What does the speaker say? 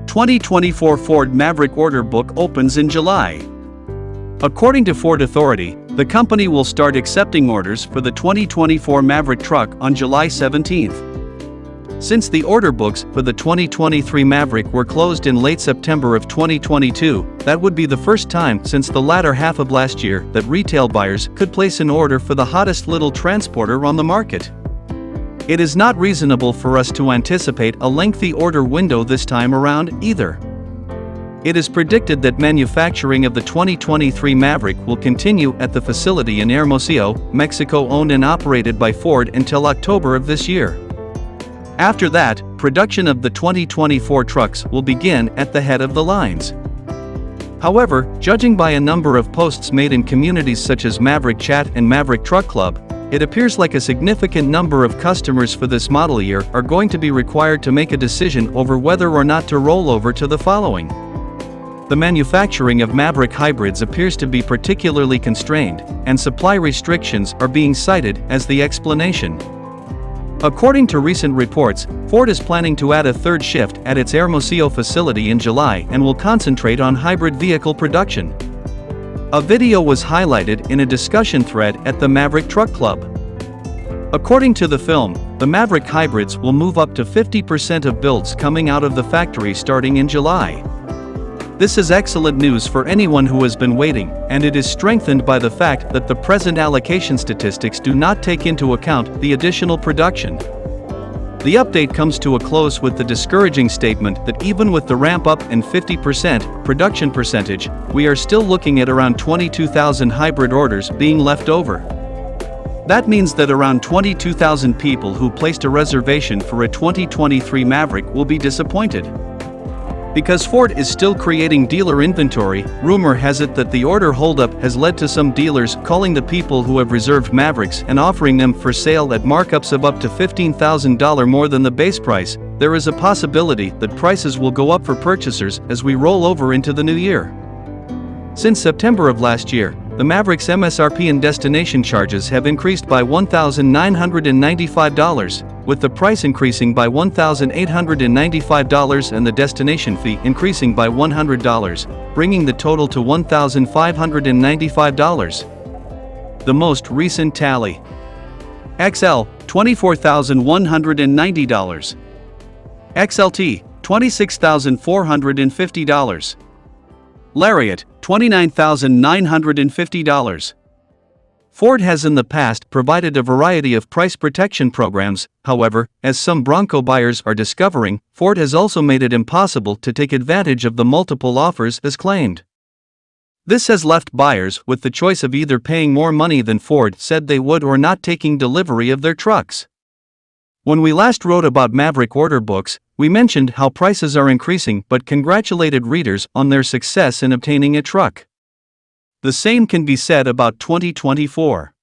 2024 Ford Maverick order book opens in July. According to Ford Authority, the company will start accepting orders for the 2024 Maverick truck on July 17. Since the order books for the 2023 Maverick were closed in late September of 2022, that would be the first time since the latter half of last year that retail buyers could place an order for the hottest little transporter on the market. It is not reasonable for us to anticipate a lengthy order window this time around either. It is predicted that manufacturing of the 2023 Maverick will continue at the facility in Hermosillo, Mexico, owned and operated by Ford until October of this year. After that, production of the 2024 trucks will begin at the head of the lines. However, judging by a number of posts made in communities such as Maverick Chat and Maverick Truck Club, it appears like a significant number of customers for this model year are going to be required to make a decision over whether or not to roll over to the following. The manufacturing of Maverick hybrids appears to be particularly constrained, and supply restrictions are being cited as the explanation. According to recent reports, Ford is planning to add a third shift at its Hermosillo facility in July and will concentrate on hybrid vehicle production. A video was highlighted in a discussion thread at the Maverick Truck Club. According to the film, the Maverick hybrids will move up to 50% of builds coming out of the factory starting in July. This is excellent news for anyone who has been waiting, and it is strengthened by the fact that the present allocation statistics do not take into account the additional production. The update comes to a close with the discouraging statement that even with the ramp-up and 50% production percentage, we are still looking at around 22,000 hybrid orders being left over. That means that around 22,000 people who placed a reservation for a 2023 Maverick will be disappointed. Because Ford is still creating dealer inventory, rumor has it that the order holdup has led to some dealers calling the people who have reserved Mavericks and offering them for sale at markups of up to $15,000 more than the base price. There is a possibility that prices will go up for purchasers as we roll over into the new year. Since September of last year, the Maverick's MSRP and destination charges have increased by $1,995, with the price increasing by $1,895 and the destination fee increasing by $100, bringing the total to $1,595. The most recent tally: XL, $24,190. XLT, $26,450. Lariat, $29,950. Ford has in the past provided a variety of price protection programs. However, as some Bronco buyers are discovering, Ford has also made it impossible to take advantage of the multiple offers as claimed. This has left buyers with the choice of either paying more money than Ford said they would or not taking delivery of their trucks. When we last wrote about Maverick order books, we mentioned how prices are increasing but congratulated readers on their success in obtaining a truck. The same can be said about 2024.